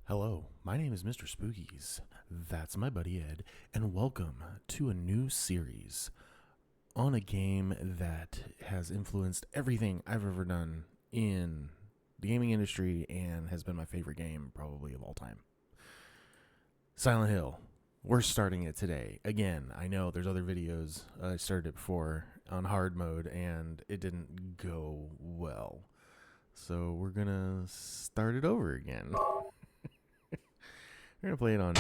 Hello, my name is Mister Spookies. That's my buddy Ed, and welcome to a new series on a game that has influenced everything I've ever done in the gaming industry and has been my favorite game probably of all time. Silent Hill. We're starting it today. Again, I know there's other videos. I started it before on hard mode and it didn't go well. So we're gonna start it over again. We're going to play it on...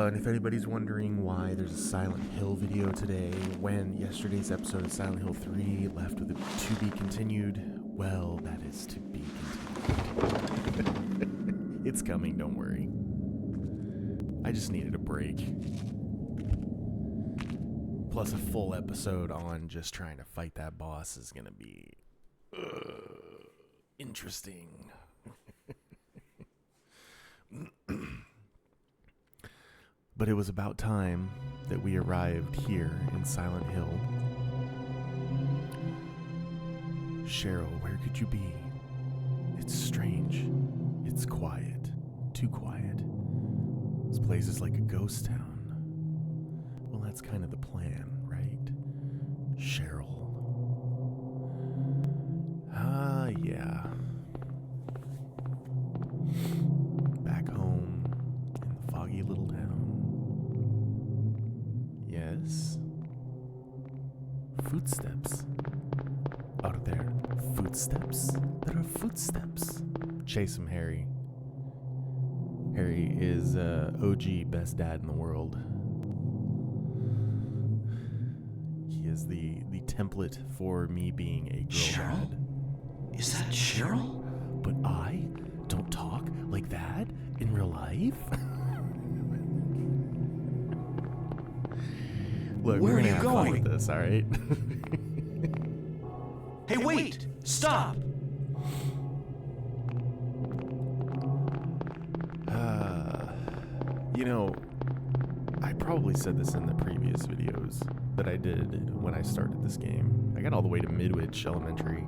and if anybody's wondering why there's a Silent Hill video today when yesterday's episode of Silent Hill 3 left with a to be continued, well, that is to be continued. It's coming, don't worry. I just needed a break. Plus a full episode on just trying to fight that boss is going to be... interesting. But it was about time that we arrived here in Silent Hill. Cheryl, where could you be? It's strange. It's quiet. Too quiet. This place is like a ghost town. Well, that's kind of the plan, right? Cheryl. Yeah. Back home in the foggy little town. Yes. Footsteps. Out there. Footsteps? There are footsteps. Chase him, Harry. Harry is OG best dad in the world. He is the template for me being a girl dad. Is that Cheryl? But I don't talk like that in real life. Look, where we're are gonna you have going? fun with this, all right? Hey, wait! Stop! You know, I probably said this in the previous videos that I did when I started this game. I got all the way to Midwich Elementary.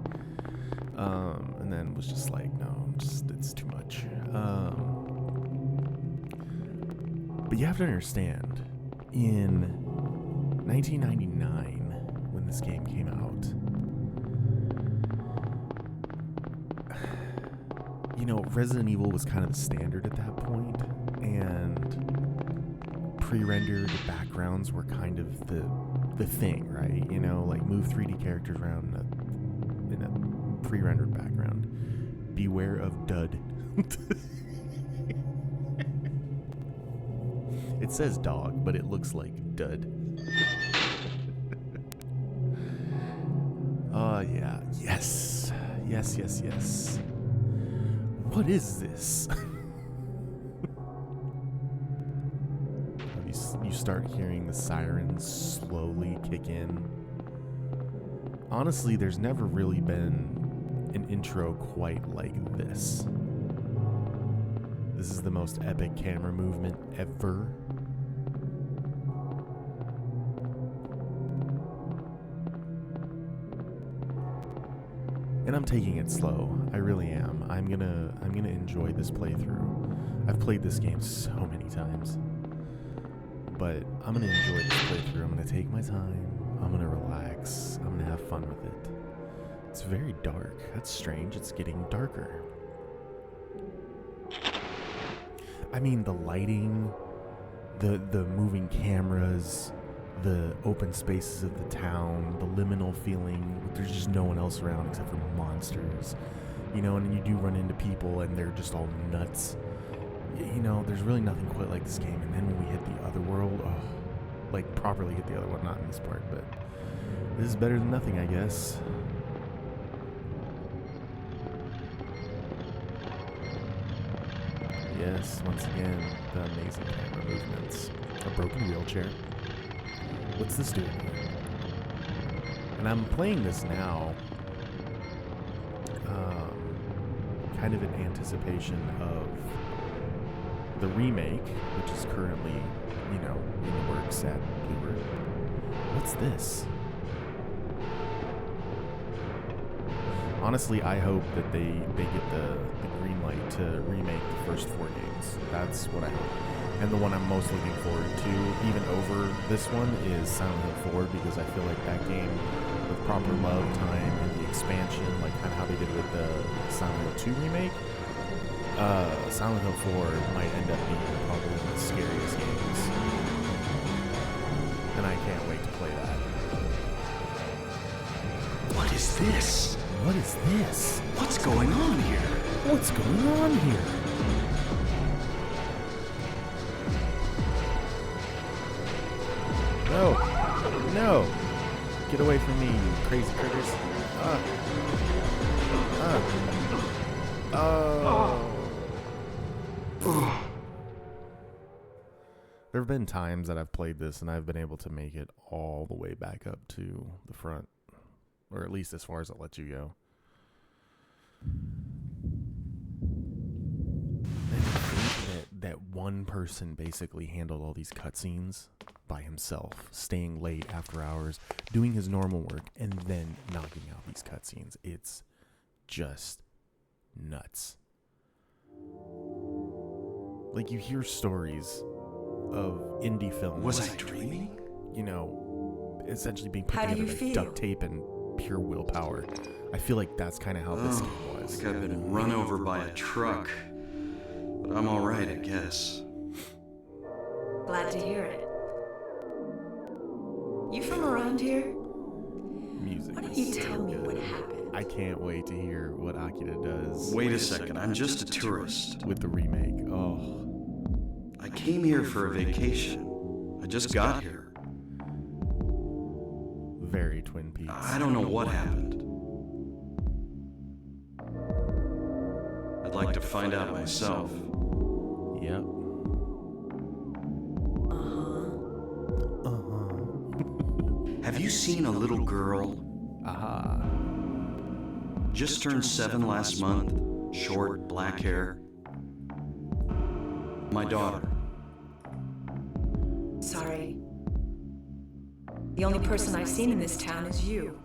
And then was just like, no, it's too much. But you have to understand, in 1999, when this game came out, you know, Resident Evil was kind of the standard at that point, and pre-rendered backgrounds were kind of the thing, right? You know, like move 3D characters around in a pre-rendered background. Beware of dud. It says dog, but it looks like dud. Oh, yeah. Yes. Yes. What is this? You start hearing the sirens slowly kick in. Honestly, there's never really been an intro quite like this. This is the most epic camera movement ever. And I'm taking it slow. I really am. I'm gonna enjoy this playthrough. I've played this game so many times. But I'm gonna enjoy this playthrough. I'm gonna take my time. I'm gonna relax. I'm gonna have fun with it. It's very dark. That's strange. It's getting darker. I mean, the lighting, the moving cameras, the open spaces of the town, the liminal feeling. There's just no one else around except for monsters. You know, and you do run into people and they're just all nuts. You know, there's really nothing quite like this game. And then when we hit the other world, like properly hit the other one, not in this part, but this is better than nothing, I guess. Yes, once again, the amazing camera movements. A broken wheelchair. What's this doing here? And I'm playing this now, kind of in anticipation of the remake, which is currently, you know, in the works at Blu-ray. What's this? Honestly, I hope that they get the green light to remake the first 4 games. That's what I hope. And the one I'm most looking forward to, even over this one, is Silent Hill 4, because I feel like that game, with proper love, time, and the expansion, like kind of how they did with the Silent Hill 2 remake, Silent Hill 4 might end up being probably one of the scariest games. And I can't wait to play that. What is this? What is this? What's going on here? What's going on here? No! No! Get away from me, you crazy critters. There have been times that I've played this and I've been able to make it all the way back up to the front. Or at least as far as it lets you go. And to think that one person basically handled all these cutscenes by himself, staying late after hours, doing his normal work, and then knocking out these cutscenes. It's just nuts. Like, you hear stories of indie films. Was I dreaming? You know, essentially being put How do together you by feel? duct tape and pure willpower. I feel like that's kind of how this game was. Like I've been run over by a truck. But I'm alright, I guess. Glad to hear it. You from around here? Music. Why don't is you so tell me good. what happened? I can't wait to hear what Akira does Wait a second, I'm just a tourist. with the remake. Oh, I came here for a vacation. I just got here. very Twin Peaks. I don't know what happened. I'd like to find out myself. Yep. Have you seen a little girl? Aha. Just turned 7 last month. Short, black hair. My daughter. Sorry. The only person I've seen in this town is you.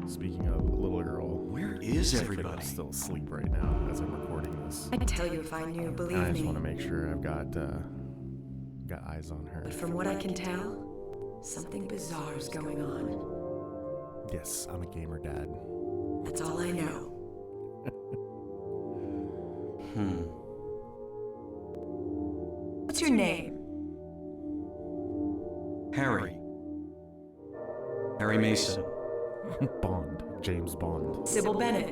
Speaking of little girl, Where is I'm everybody? still asleep right now as I'm recording this. I'd tell you if I knew, believe And I just me. want to make sure I've got eyes on her. But from what I can tell, something bizarre is going on. Yes, I'm a gamer dad. That's all I know. What's your name? Harry. Harry Mason. Bond. James Bond. Sybil Bennett.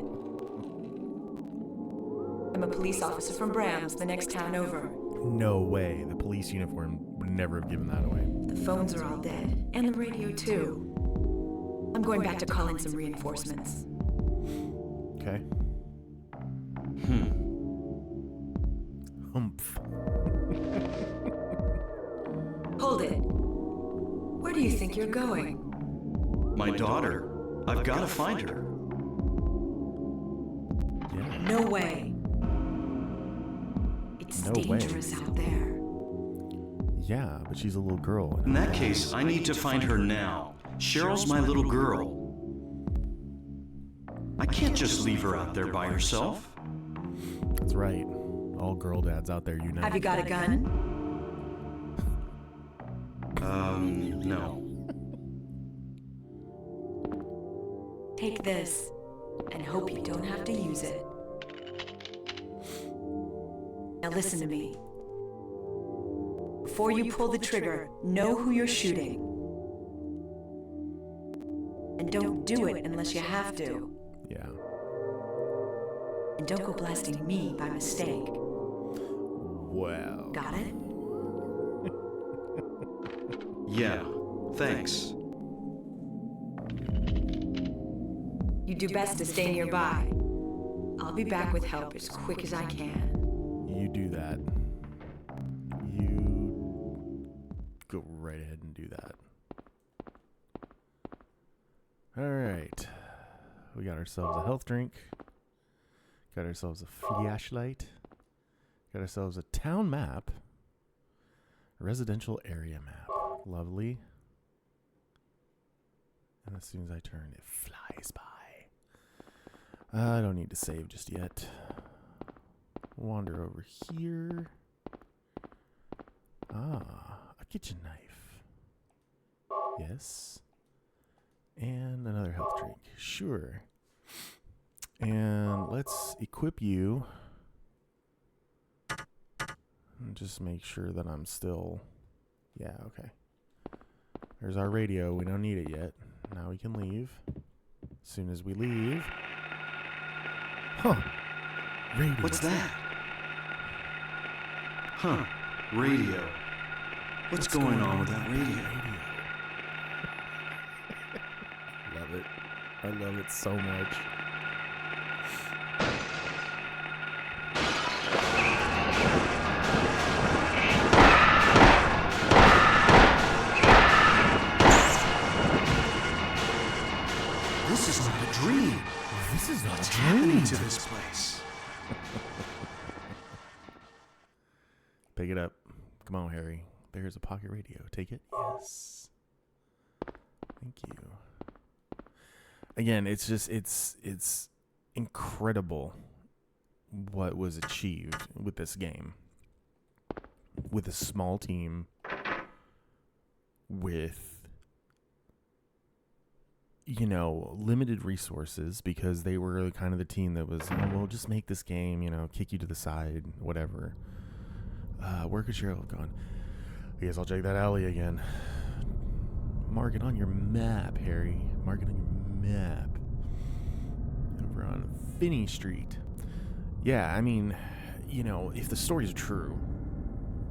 I'm a police officer from Brams, the next town over. No way. The police uniform would never have given that away. The phones are all dead, and the radio too. I'm going back to call in some reinforcements. Okay. Humph. Hold it. Where do you think you're going? My daughter. I've got to find her. Yeah. No way. It's No way. dangerous out there. Yeah, but she's a little girl. In that case, I need to find her now. Cheryl's my little girl. I can't just leave her out there by herself. That's right. All girl dads out there, you know. Have you got a gun? No. Take this, and hope you don't have to use it. Now listen to me. Before you pull the trigger, know who you're shooting. And don't do it unless you have to. Yeah. And don't go blasting me by mistake. Well. Got it? Yeah, thanks. You do best to stay nearby. I'll be back with help as quick as I can. You do that. You go right ahead and do that. Alright. We got ourselves a health drink. Got ourselves a flashlight. Got ourselves a town map. A residential area map. Lovely. And as soon as I turn, it flies by. I don't need to save just yet. Wander over here. A kitchen knife. Yes. And another health drink. Sure. And let's equip you. And just make sure that I'm still... Yeah, okay. There's our radio. We don't need it yet. Now we can leave. As soon as we leave... Huh. Radio. What's that? Huh. Radio. What's going on with that radio? Love it. I love it so much. This is not a dream. This is not What's a dream. happening to this place? Pick it up. Come on, Harry. There's a pocket radio. Take it. Yes. Thank you. Again, it's just it's incredible what was achieved with this game. With a small team, with limited resources, because they were kind of the team that was, well, just make this game, kick you to the side, whatever. Where could Cheryl have gone? I guess I'll check that alley again. Mark it on your map, Harry. Mark it on your map. Over on Finney Street. Yeah, I mean, if the stories are true,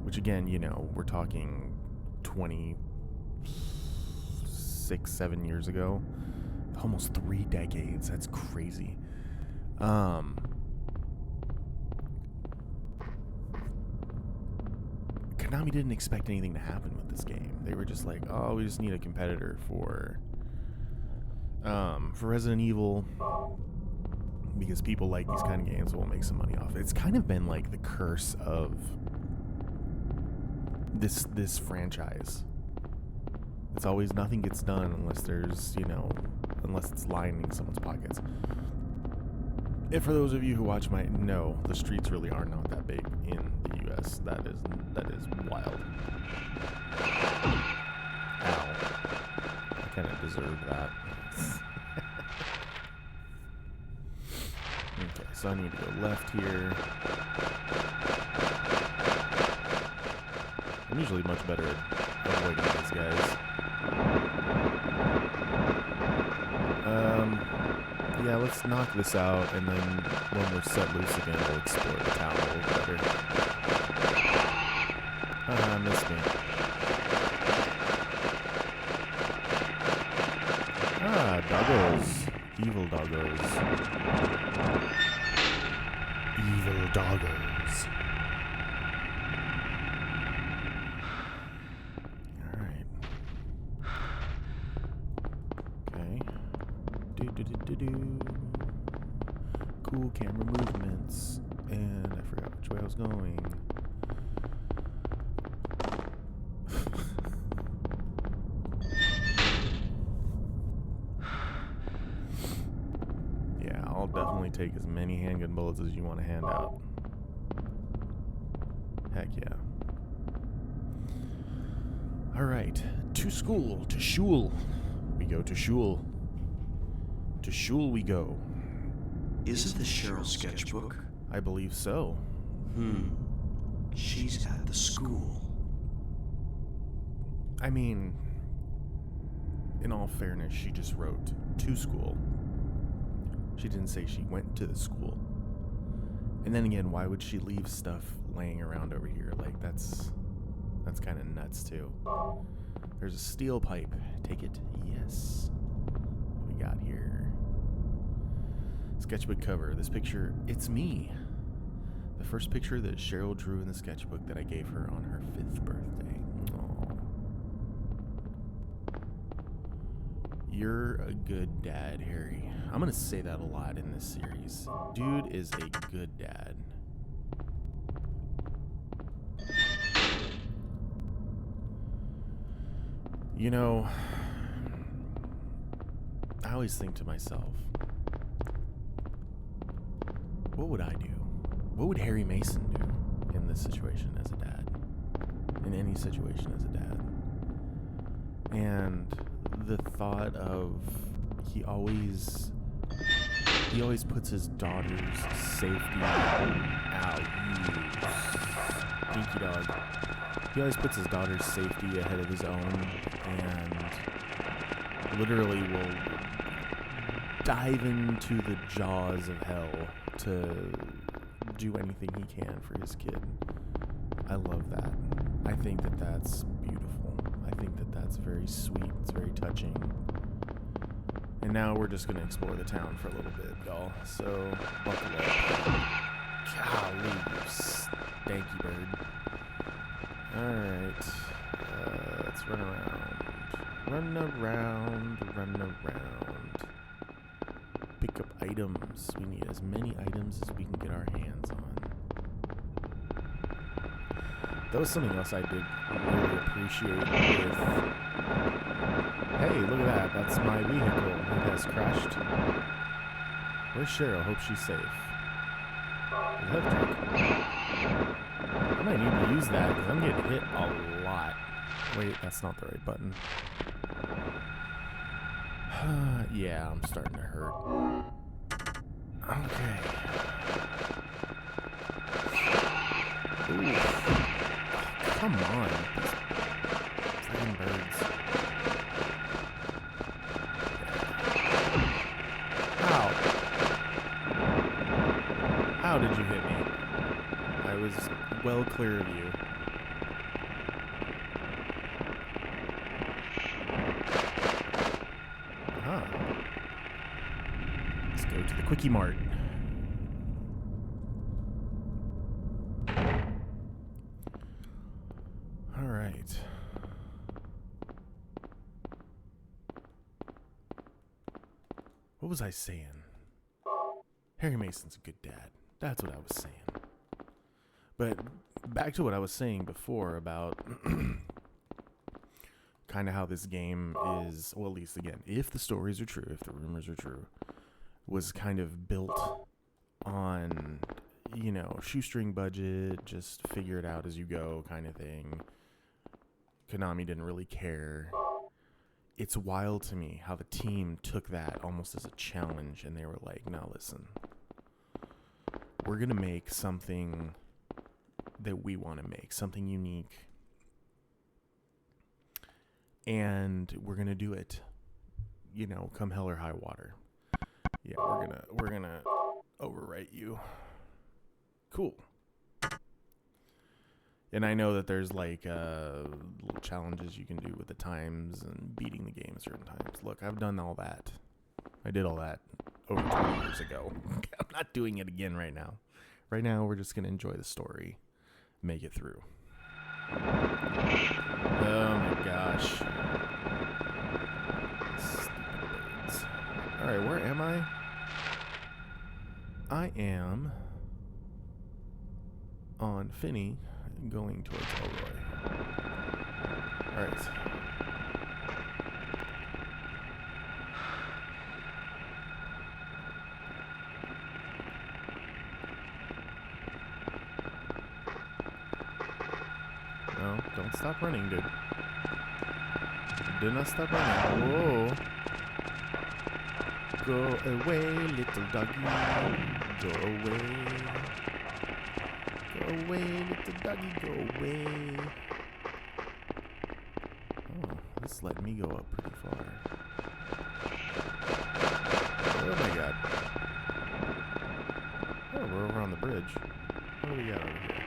which again, we're talking 7 years ago. Almost 3 decades. That's crazy. Konami didn't expect anything to happen with this game. They were just like, oh, we just need a competitor for Resident Evil, because people like these kind of games, we'll make some money off it. It's kind of been like the curse of this franchise. It's always nothing gets done unless there's, unless it's lining someone's pockets. And for those of you who watch no, the streets really are not that big in the U.S. That is wild. Ow. I kind of deserved that. Okay, so I need to go left here. I'm usually much better at avoiding these guys. Yeah, let's knock this out, and then when we're set loose again, we'll explore the town a little better. Missed me. Doggos. Evil doggos. Evil doggos. Alright. Okay. Cool camera movements. And I forgot which way I was going. Yeah, I'll definitely take as many handgun bullets as you want to hand out. Heck yeah. Alright. To school. To shul. We go to shul. To shul we go. Is it the Cheryl sketchbook? I believe so. She's at the school. I mean, in all fairness, she just wrote to school. She didn't say she went to the school. And then again, why would she leave stuff laying around over here? Like, that's kind of nuts too. There's a steel pipe. Take it. Yes. What do we got here? Sketchbook cover. This picture, it's me. The first picture that Cheryl drew in the sketchbook that I gave her on her 5th birthday. Aww. You're a good dad, Harry. I'm gonna say that a lot in this series. Dude is a good dad. I always think to myself, what would I do? What would Harry Mason do in this situation as a dad? In any situation as a dad? And the thought of he always puts his daughter's safety out. You dinky dog. He always puts his daughter's safety ahead of his own, and literally will dive into the jaws of hell to do anything he can for his kid. I love that. I think that that's beautiful. I think that that's very sweet. It's very touching. And now we're just going to explore the town for a little bit, y'all. So, buckle up. Golly, you stanky bird. Alright. Let's run around. Run around. Pick up items. We need as many items as we can get our hands on. That was something else I did really appreciate with... Hey, look at that. That's my vehicle. It has crashed. Where's Cheryl? Hope she's safe. Health truck. I might need to use that because I'm getting hit a lot. Wait, that's not the right button. Yeah, I'm starting to hurt. Okay. Ooh. Come on. Freaking birds. How did you hit me? I was well clear of you. Huh. Let's go to the Quickie Mart. All right. What was I saying? Harry Mason's a good dad. That's what I was saying. But back to what I was saying before about kind of how this game is, well, at least again, if the stories are true, if the rumors are true, was kind of built on, you know, shoestring budget, just figure it out as you go kind of thing. Konami didn't really care. It's wild to me how the team took that almost as a challenge, and they were like, now listen, we're going to make something that we want to make, something unique, and we're going to do it, you know, come hell or high water. Yeah, we're going to overwrite you. Cool. And I know that there's like little challenges you can do with the times and beating the game certain times. Look, I've done all that. I did all that over 20 years ago. I'm not doing it again right now. Right now, we're just going to enjoy the story. Make it through. Oh my gosh. Stupid birds. Alright, where am I? I am on Finney going towards Elroy. Alright. No, don't stop running, dude. Do not stop running. Whoa. Go away, little doggy. Go away. Go away, little doggy. Go away. Oh, this let me go up pretty far. Oh my god. Oh, we're over on the bridge. What do we got over here?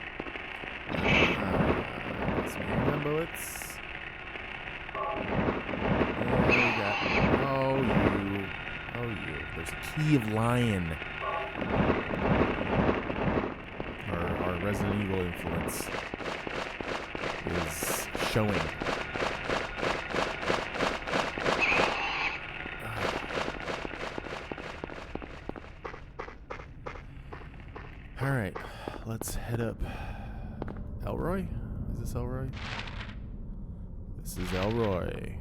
Some handgun bullets. And we got... Oh, you. There's a key of lion. Our Resident Evil influence is showing. Alright, let's head up. Elroy? Is this Elroy? This is Elroy.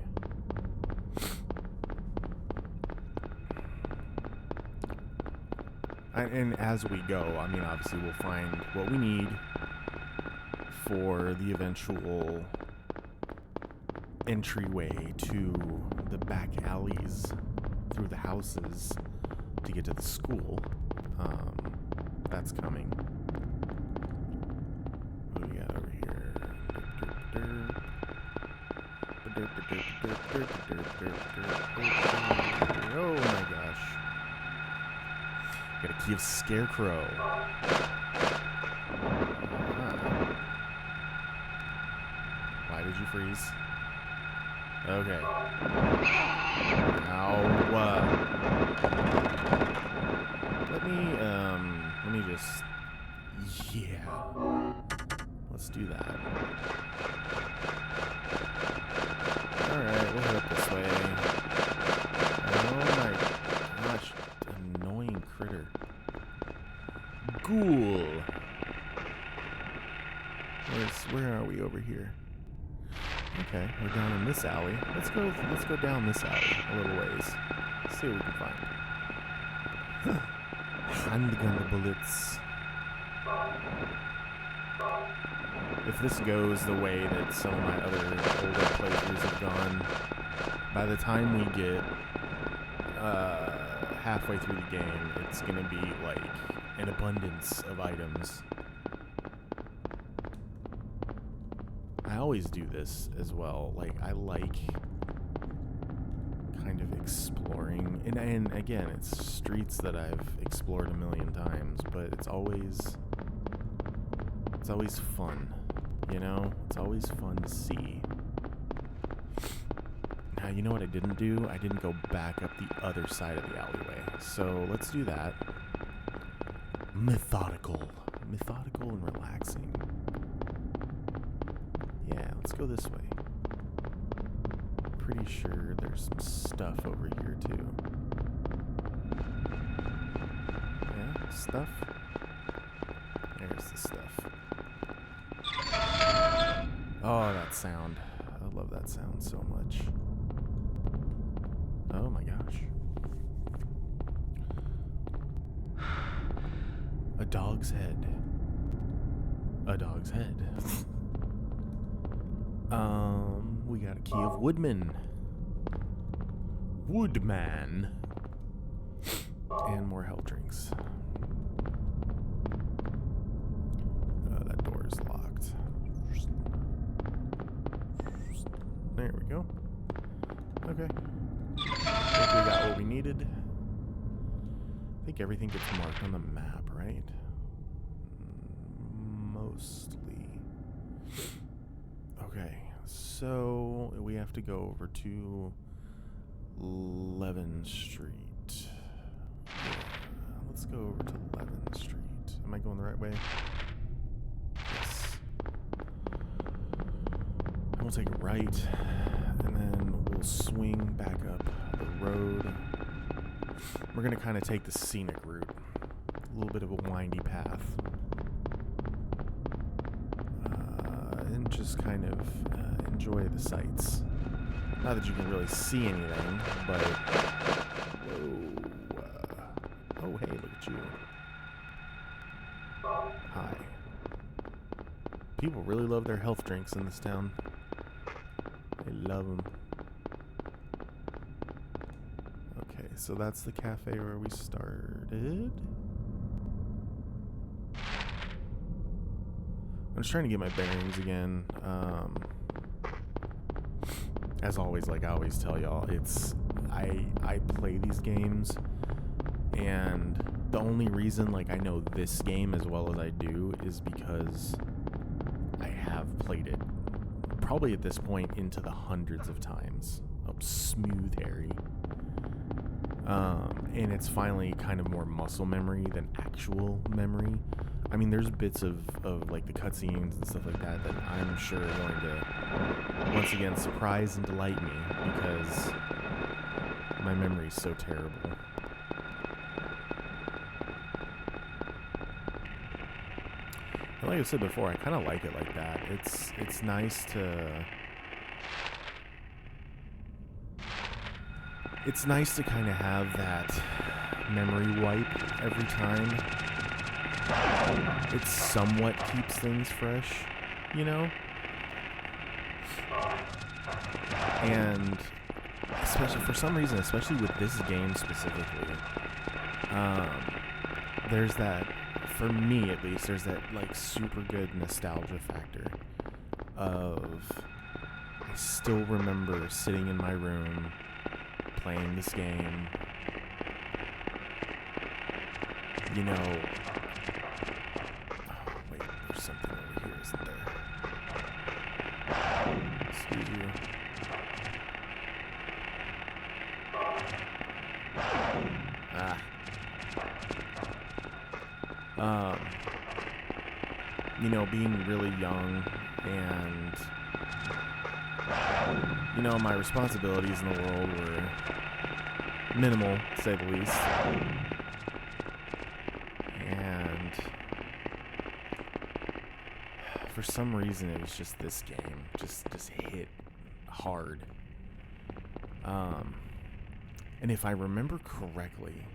and as we go, I mean, obviously we'll find what we need for the eventual entryway to the back alleys through the houses to get to the school. That's coming. What do we got over here? Oh my gosh. Got a key of Scarecrow. Why did you freeze? Okay. Now, let me just, yeah. Let's do that. Alright, we'll head up this way. Oh my gosh, annoying critter. Ghoul. Where are we over here? Okay, we're down in this alley. Let's go down this alley a little ways. Let's see what we can find. Handgun bullets. If this goes the way that some of my other older playthroughs have gone, by the time we get halfway through the game, it's gonna be like an abundance of items. I always do this as well. Like, I like kind of exploring, and again, it's streets that I've explored a million times, but it's always fun, you know? It's always fun to see. Now, you know what I didn't do? I didn't go back up the other side of the alleyway. So let's do that. Methodical and relaxing. Yeah, let's go this way. Pretty sure there's some stuff over here too. Yeah, stuff. There's the stuff. Oh, that sound. I love that sound so much. Oh my gosh. A dog's head. A dog's head. We got a key of Woodman. Woodman. And more health drinks. That door is locked. There we go. Okay. I think we got what we needed. I think everything gets marked on the map, right? Mostly. Okay, so we have to go over to 11th Street. Yeah, let's go over to 11th Street. Am I going the right way? Yes. And we'll take a right, and then we'll swing back up the road. We're going to kind of take the scenic route. A little bit of a windy path. And just kind of enjoy the sights. Not that you can really see anything, but... Whoa. Oh, hey, look at you. Hi. People really love their health drinks in this town. They love them. Okay, so that's the cafe where we started. I'm just trying to get my bearings again. As always, like I always tell y'all, it's I play these games, and the only reason like I know this game as well as I do is because I have played it probably at this point into the hundreds of times. Oh, smooth Harry. And it's finally kind of more muscle memory than actual memory. I mean, there's bits of like the cutscenes and stuff like that I'm sure are going to once again surprise and delight me because my memory is so terrible. And like I said before, I kind of like it like that. It's nice to... It's nice to kind of have that memory wipe every time. It somewhat keeps things fresh, you know? And especially for some reason, especially with this game specifically, there's that, for me at least, there's that like super good nostalgia factor of, I still remember sitting in my room playing this game, you know. Oh wait, there's something over here, isn't there? Excuse you. You know, being really young and, you know, my responsibilities in the world were minimal, to say the least. And for some reason, it was just this game just hit hard. And if I remember correctly,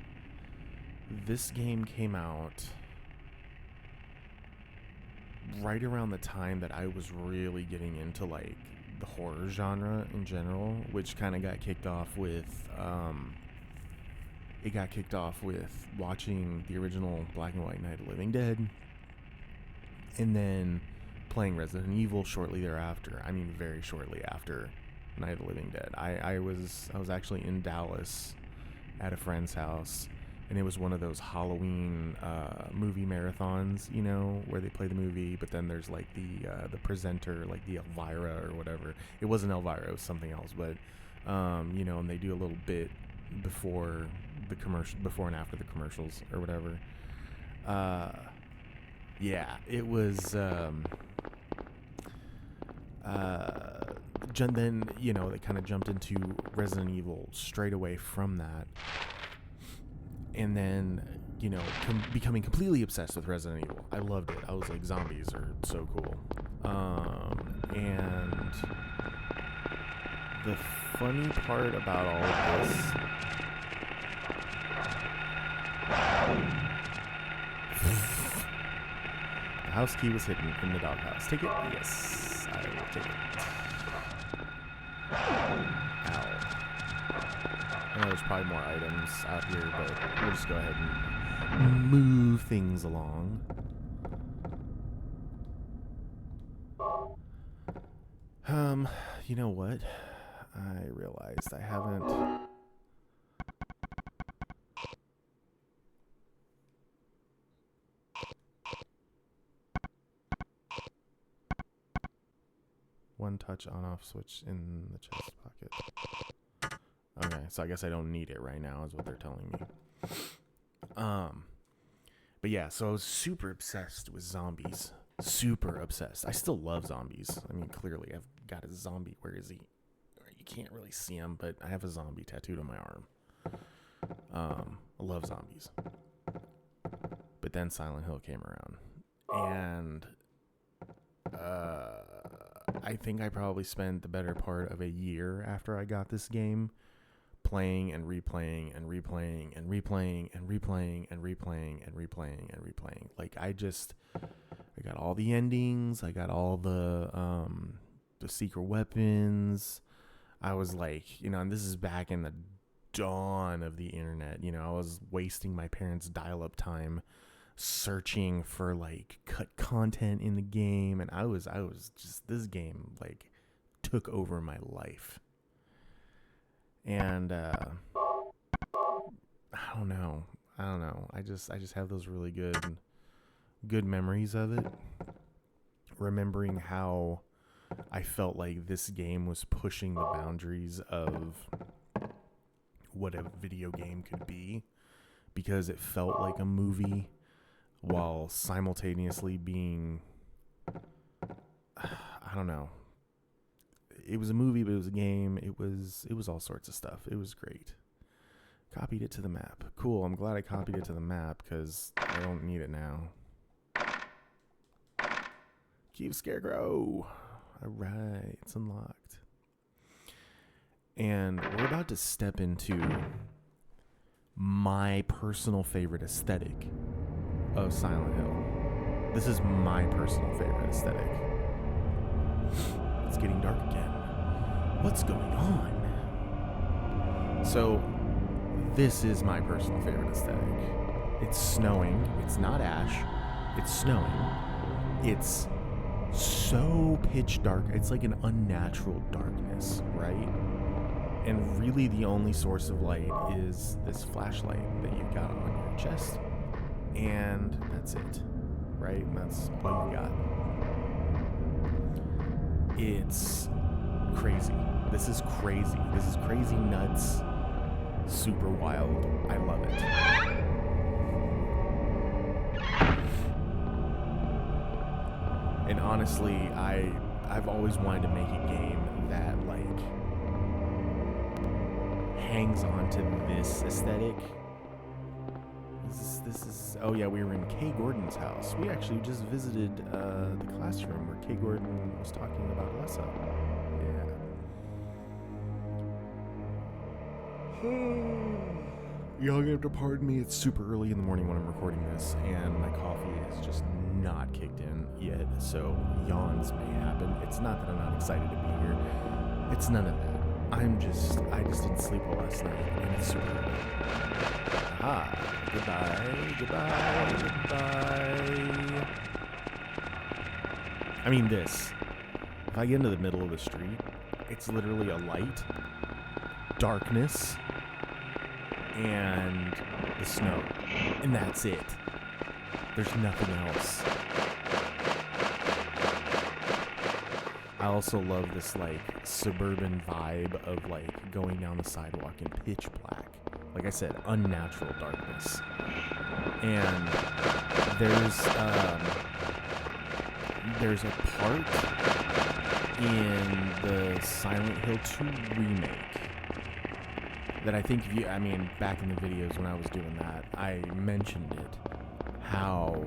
this game came out right around the time that I was really getting into like the horror genre in general, which kind of got kicked off with watching the original black and white Night of the Living Dead, and then playing Resident Evil shortly thereafter. I mean, very shortly after Night of the Living Dead. I was actually in Dallas at a friend's house, and it was one of those Halloween movie marathons, you know, where they play the movie, but then there's like the presenter, like the Elvira or whatever. It wasn't Elvira, it was something else, but you know, and they do a little bit before and after the commercials or whatever. Yeah, it was then, you know, they kind of jumped into Resident Evil straight away from that. And then, you know, becoming completely obsessed with Resident Evil. I loved it. I was like, zombies are so cool. And the funny part about all of this, the house key was hidden in the doghouse. Take it? Yes, I will take it. Ow. I know there's probably more items out here, but we'll just go ahead and move things along. You know what? I realized I haven't... One touch on-off switch in the chest pocket. Okay, so I guess I don't need it right now, is what they're telling me. But yeah, so I was super obsessed with zombies. Super obsessed. I still love zombies. I mean, clearly, I've got a zombie. Where is he? You can't really see him, but I have a zombie tattooed on my arm. I love zombies. But then Silent Hill came around. And I think I probably spent the better part of a year after I got this game playing and replaying and replaying and replaying and replaying and replaying and replaying and replaying. Like, I got all the endings. I got all the secret weapons. I was like, you know, and this is back in the dawn of the internet. You know, I was wasting my parents' dial-up time searching for like cut content in the game, and I was just, this game like took over my life. And I don't know. I just have those really good memories of it. Remembering how I felt like this game was pushing the boundaries of what a video game could be, because it felt like a movie while simultaneously being, I don't know. It was a movie, but it was a game. It was all sorts of stuff. It was great. Copied it to the map. Cool. I'm glad I copied it to the map because I don't need it now. Keep Scarecrow. All right, it's unlocked. And we're about to step into my personal favorite aesthetic of Silent Hill. This is my personal favorite aesthetic. It's getting dark again. What's going on? So, this is my personal favorite aesthetic. It's snowing. It's not ash. It's snowing. It's so pitch dark. It's like an unnatural darkness, right? And really the only source of light is this flashlight that you've got on your chest. And that's it, right? And that's all you got. It's crazy. This is crazy. This is crazy nuts. Super wild. I love it. And honestly, I've always wanted to make a game that like hangs on to this aesthetic. This is oh yeah, we were in Kay Gordon's house. We actually just visited the classroom where Kay Gordon was talking about Lessa. Y'all gonna have to pardon me. It's super early in the morning when I'm recording this, and my coffee is just not kicked in yet, so yawns may happen. It's not that I'm not excited to be here. It's none of that. I just didn't sleep well last night, and it's super early. Aha. Goodbye. I mean this. If I get into the middle of the street, it's literally a light, darkness, and the snow. And that's it. There's nothing else. I also love this like suburban vibe of like going down the sidewalk in pitch black. Like I said, unnatural darkness. And there's a part in the Silent Hill 2 remake that I think back in the videos when I was doing that, I mentioned it, how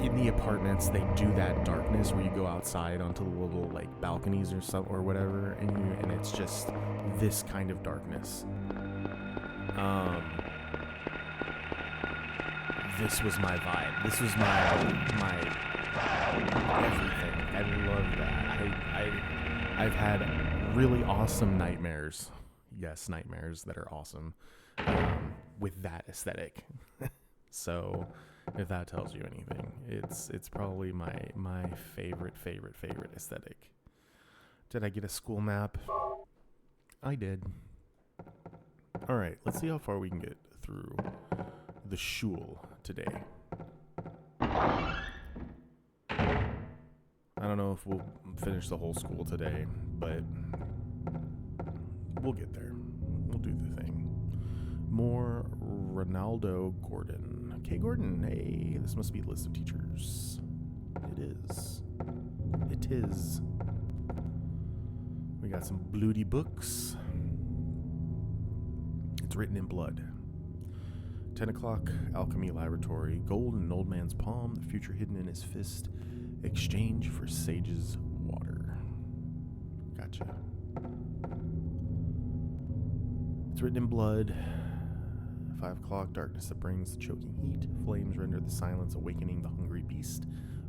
in the apartments they do that darkness where you go outside onto the little like balconies or something or whatever, and it's just this kind of darkness. This was my vibe. This was my everything. I love that. I've had really awesome nightmares. Yes, nightmares that are awesome with that aesthetic. So, if that tells you anything, it's probably my favorite aesthetic. Did I get a school map? I did. All right, let's see how far we can get through the shul today. I don't know if we'll finish the whole school today, but we'll get there. We'll do the thing. More Ronaldo Gordon. Okay, Gordon, hey, this must be the list of teachers. It is. We got some bloody books. It's written in blood. 10 o'clock, Alchemy Laboratory. Gold in an old man's palm, the future hidden in his fist. Exchange for sage's water. Gotcha. It's written in blood. 5 o'clock, darkness that brings the choking heat. Flames render the silence, awakening the hungry beast.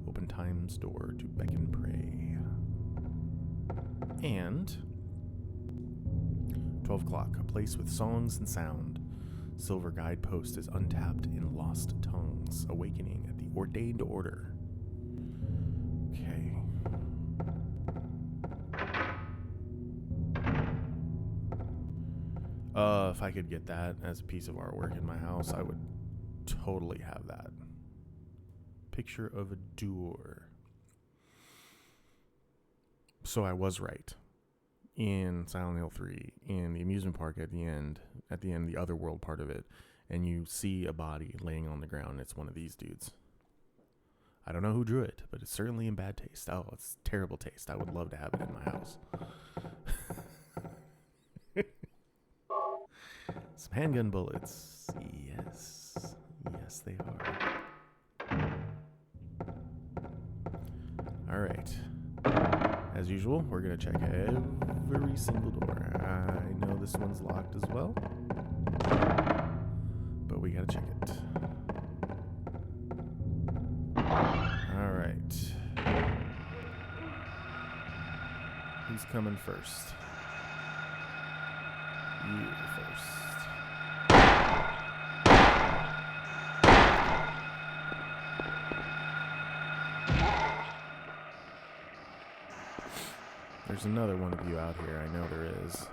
Open time's door to beckon prey. And 12 o'clock, a place with songs and sound. Silver guidepost is untapped in lost tongues, awakening at the ordained order. Okay. If I could get that as a piece of artwork in my house, I would totally have that. Picture of a door. So I was right. In Silent Hill 3, in the amusement park at the end, the other world part of it, and you see a body laying on the ground. It's one of these dudes. I don't know who drew it, but it's certainly in bad taste. Oh, it's terrible taste. I would love to have it in my house. Some handgun bullets. Yes. Yes, they are. All right. As usual, we're going to check every single door. I know this one's locked as well. But we gotta check it. All right. Who's coming first? You first. There's another one of you out here. I know there is.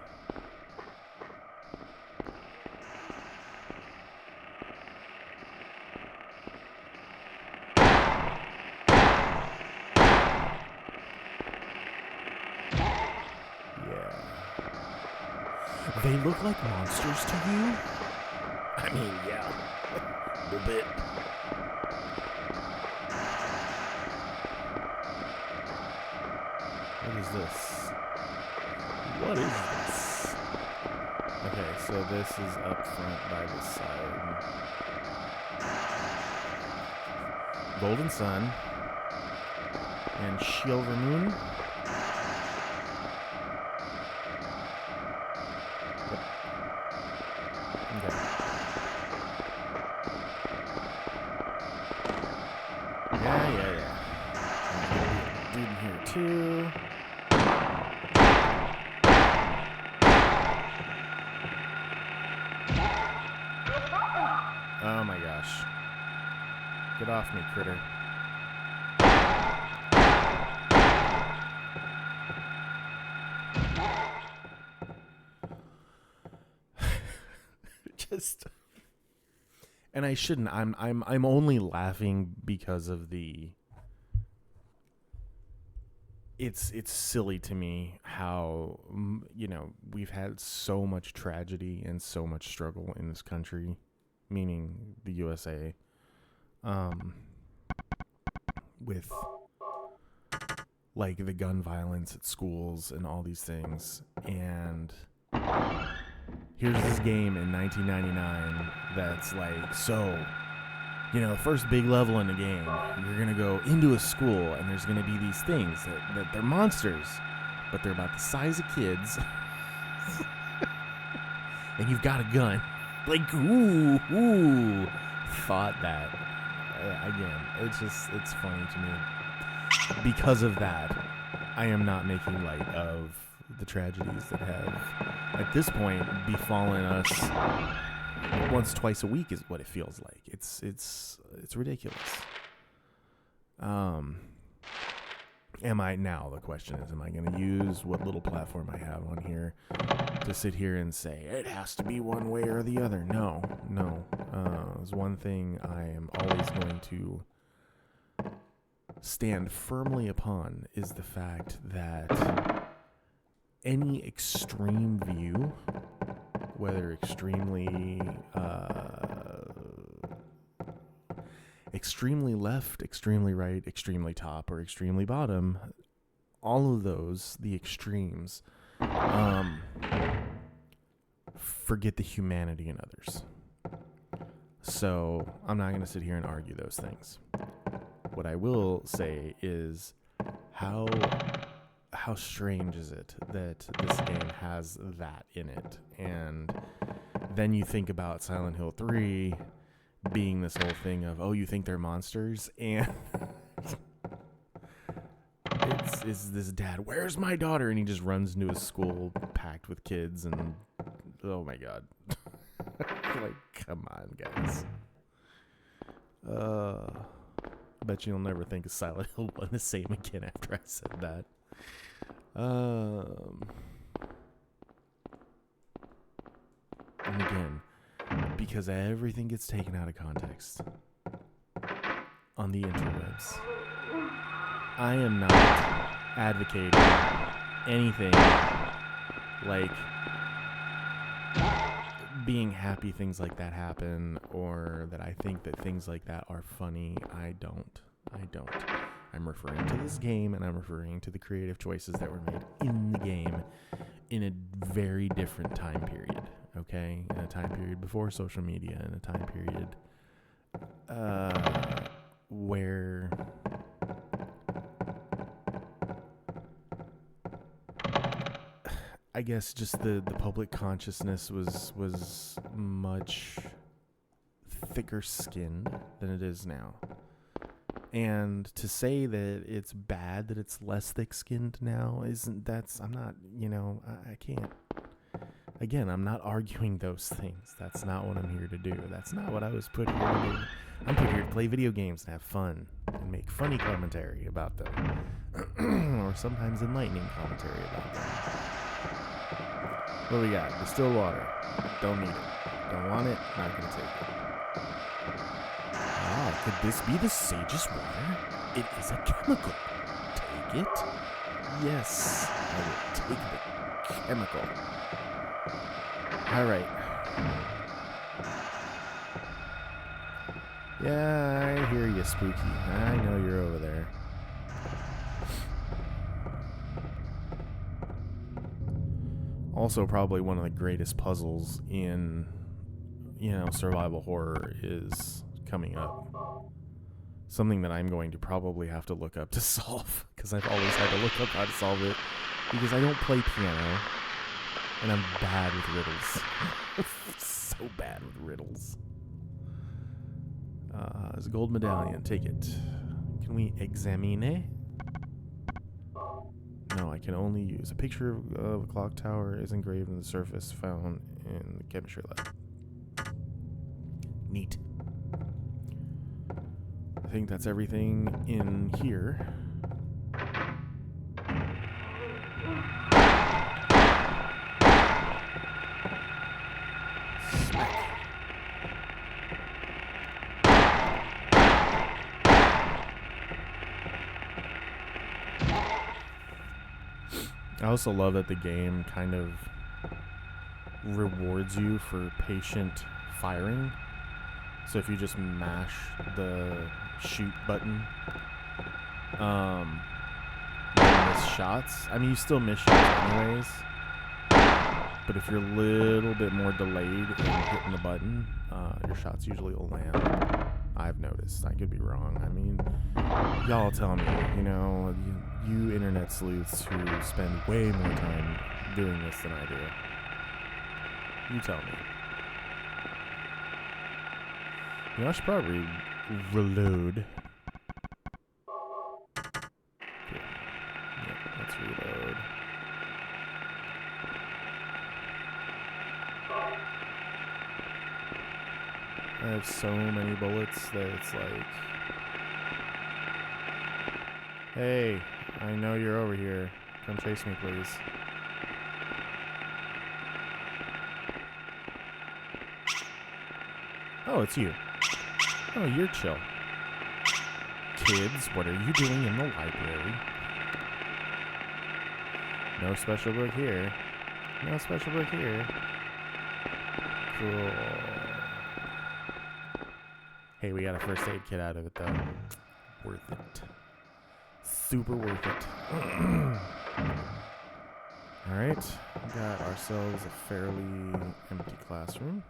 They look like monsters to you? I mean, yeah. A little bit. What is this? What is this? Okay, so this is up front by the side. Golden Sun and Silver Moon. Yeah. Dude in here too. Oh my gosh. Get off me, critter. Just... And I shouldn't. I'm only laughing because of the... It's silly to me how, we've had so much tragedy and so much struggle in this country, meaning the USA, with like the gun violence at schools and all these things. And here's this game in 1999 that's like, so, first big level in the game, you're going to go into a school and there's going to be these things that they're monsters, but they're about the size of kids. And you've got a gun. Like, ooh, thought that. Again, it's funny to me. Because of that, I am not making light of the tragedies that have, at this point, befallen us once, twice a week is what it feels like. It's ridiculous. The question is, am I going to use what little platform I have on here to sit here and say, it has to be one way or the other? No. There's one thing I am always going to stand firmly upon is the fact that any extreme view, whether extremely left, extremely right, extremely top, or extremely bottom, all of those, the extremes, forget the humanity in others. So I'm not going to sit here and argue those things. What I will say is how strange is it that this game has that in it? And then you think about Silent Hill 3 being this whole thing of, oh, you think they're monsters? And it's this dad, where's my daughter? And he just runs into a school packed with kids, and oh my god. Like, come on, guys. I bet you'll never think of Silent Hill 1 the same again after I said that. And again, because everything gets taken out of context on the interwebs, I am not advocating anything like being happy things like that happen, or that I think that things like that are funny. I don't. I'm referring to this game, and I'm referring to the creative choices that were made in the game in a very different time period, okay? In a time period before social media, in a time period where I guess just the public consciousness was much thicker skinned than it is now. And to say that it's bad that it's less thick skinned now I'm not, I can't. Again, I'm not arguing those things. That's not what I'm here to do. That's not what I was put here to do. I'm put here to play video games and have fun and make funny commentary about them. Or sometimes enlightening commentary about them. What do we got? Distilled water. Don't need it. Don't want it. Not going to take it. Ah, could this be the sage's water? It is a chemical. Take it? Yes, I will take the chemical. All right. Yeah, I hear you, Spooky. I know you're over there. Also, probably one of the greatest puzzles in, survival horror is coming up. Something that I'm going to probably have to look up to solve, because I've always had to look up how to solve it, because I don't play piano, and I'm bad with riddles. So bad with riddles. There's a gold medallion. Take it. Can we examine? No, I can only use a picture of a clock tower is engraved on the surface found in the chemistry lab. Neat. I think that's everything in here. Smack. I also love that the game kind of rewards you for patient firing. So if you just mash the shoot button, you miss shots. I mean, you still miss shots anyways. But if you're a little bit more delayed in hitting the button, your shots usually will land. I've noticed. I could be wrong. I mean, y'all tell me, you internet sleuths who spend way more time doing this than I do. You tell me. I should probably reload. Cool. Yep, let's reload. I have so many bullets that it's like, hey, I know you're over here. Come chase me, please. Oh, it's you. Oh, you're chill. Kids, what are you doing in the library? No special book here. No special book here. Cool. Hey, we got a first aid kit out of it, though. Worth it. Super worth it. Alright, we got ourselves a fairly empty classroom.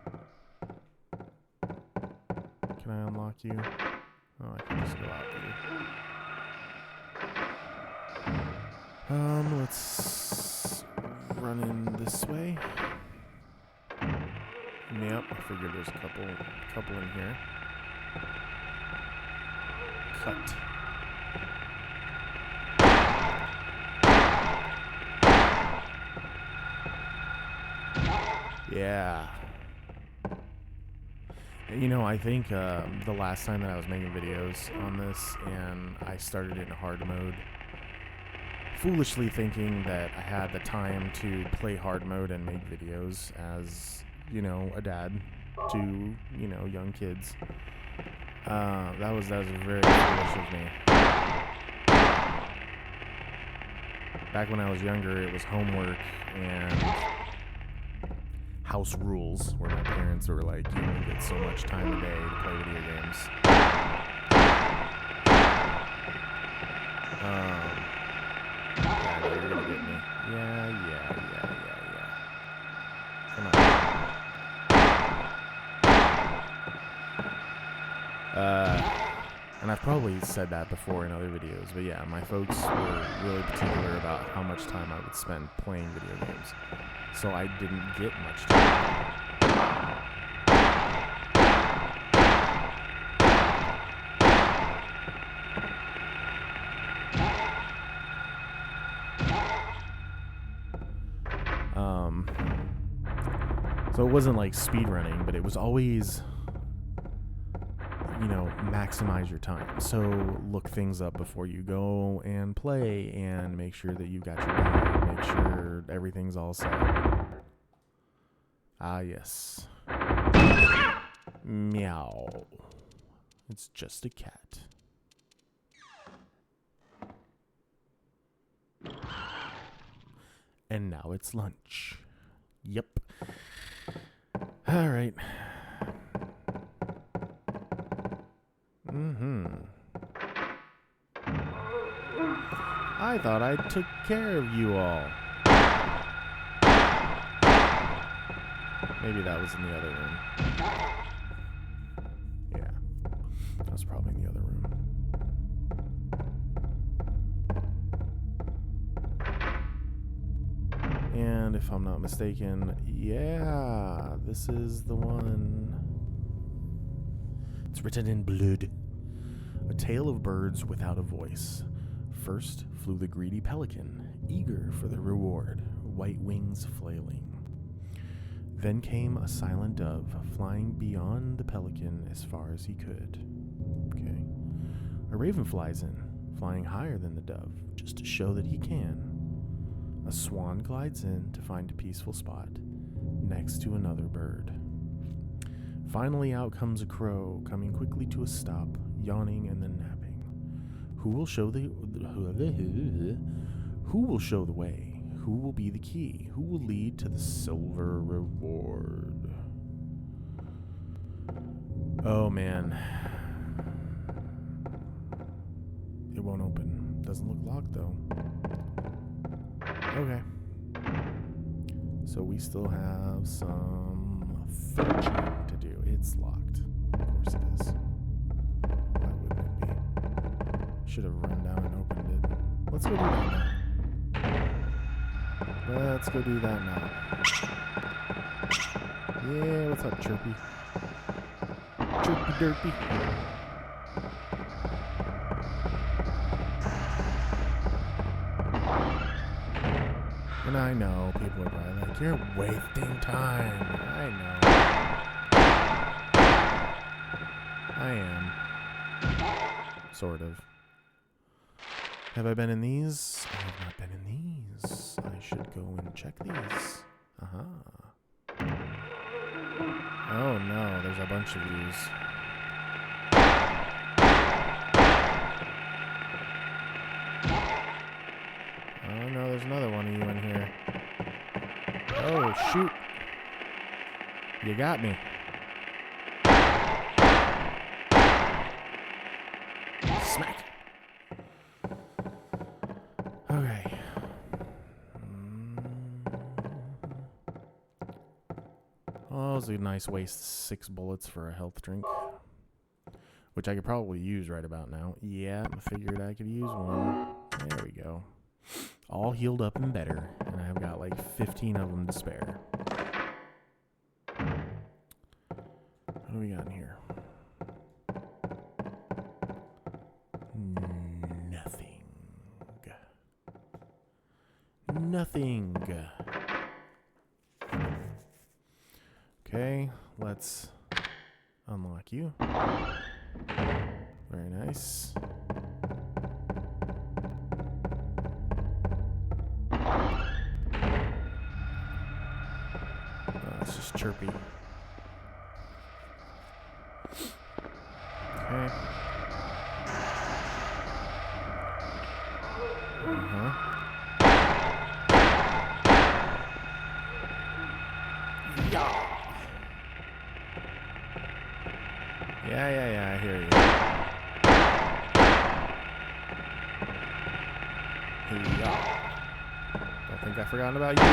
Can I unlock you? Oh, I can just go out there. Let's run in this way. Yep, I figured there's a couple in here. Cut. Yeah. I think the last time that I was making videos on this and I started in hard mode, foolishly thinking that I had the time to play hard mode and make videos as, a dad to, young kids. That was very foolish of me. Back when I was younger, it was homework and house rules, where my parents were like, you only get so much time a day to play video games. Yeah, you're gonna get me. Yeah. Come on. And I've probably said that before in other videos, but yeah, my folks were really particular about how much time I would spend playing video games. So I didn't get much time. So it wasn't like speed running, but it was always, you know, maximize your time. So look things up before you go and play, and make sure that you've got your guide, make sure everything's all set. Ah, yes. Meow. It's just a cat. And now it's lunch. Yep. All right. I thought I took care of you all. Maybe that was in the other room. Yeah. That was probably in the other room. And if I'm not mistaken, yeah, this is the one. It's written in blood. A tale of birds without a voice. First flew the greedy pelican, eager for the reward, white wings flailing. Then came a silent dove, flying beyond the pelican as far as he could. Okay. A raven flies in, flying higher than the dove, just to show that he can. A swan glides in to find a peaceful spot, next to another bird. Finally out comes a crow, coming quickly to a stop, yawning and then napping. Who will show the way? Who will be the key? Who will lead to the silver reward? Oh man. It won't open. Doesn't look locked though. Okay. So we still have some fetching to do. It's locked. Of course it is. Why wouldn't it be? Should have run down and opened it. Let's go do that now. Let's go do that now. Yeah, what's up, Chirpy? Chirpy Derpy. And I know people are probably like, you're wasting time. I know. I am. Sort of. Have I been in these? I have not been in these. I should go and check these. Oh no, there's a bunch of these. Oh no, there's another one of you in here. Oh shoot. You got me. Smack. Okay. Oh, it was a nice waste. 6 bullets for a health drink. Which I could probably use right about now. Yeah, I figured I could use one. There we go. All healed up and better. And I've got like 15 of them to spare. What do we got in here? Nothing. Okay, let's unlock you. Very nice. It's just Chirpy. Okay. Yeah, I hear you. Yeah. Don't think I've forgotten about you.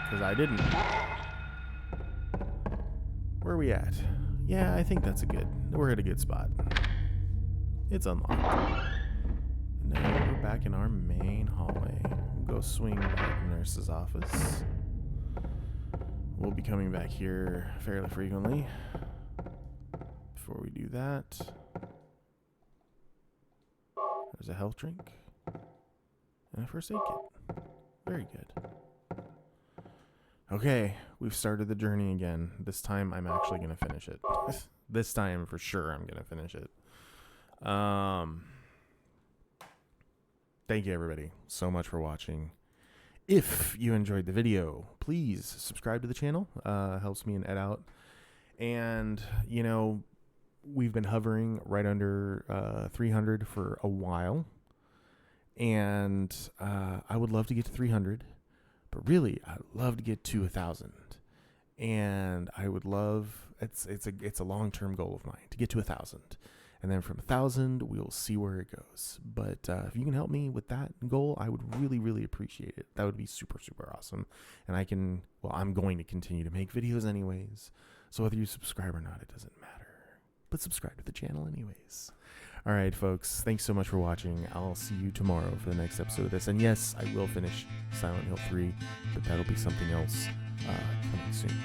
Because I didn't. Where are we at? Yeah, I think we're at a good spot. It's unlocked. Now we're back in our main hallway. We'll go swing by the nurse's office. We'll be coming back here fairly frequently. Before we do that, there's a health drink and a first aid kit. Very good. Okay, we've started the journey again. This time I'm actually going to finish it. This time for sure I'm going to finish it. Thank you everybody so much for watching. If you enjoyed the video, please subscribe to the channel. Helps me and Ed out. And, you know, we've been hovering right under 300 for a while. And I would love to get to 300. But really, I'd love to get to 1,000. And I would love, it's a long-term goal of mine to get to 1,000. And then from 1,000, we'll see where it goes. But if you can help me with that goal, I would really, really appreciate it. That would be super, super awesome. And I'm going to continue to make videos anyways. So whether you subscribe or not, it doesn't matter. But subscribe to the channel anyways. All right, folks. Thanks so much for watching. I'll see you tomorrow for the next episode of this. And yes, I will finish Silent Hill 3, but that'll be something else coming soon.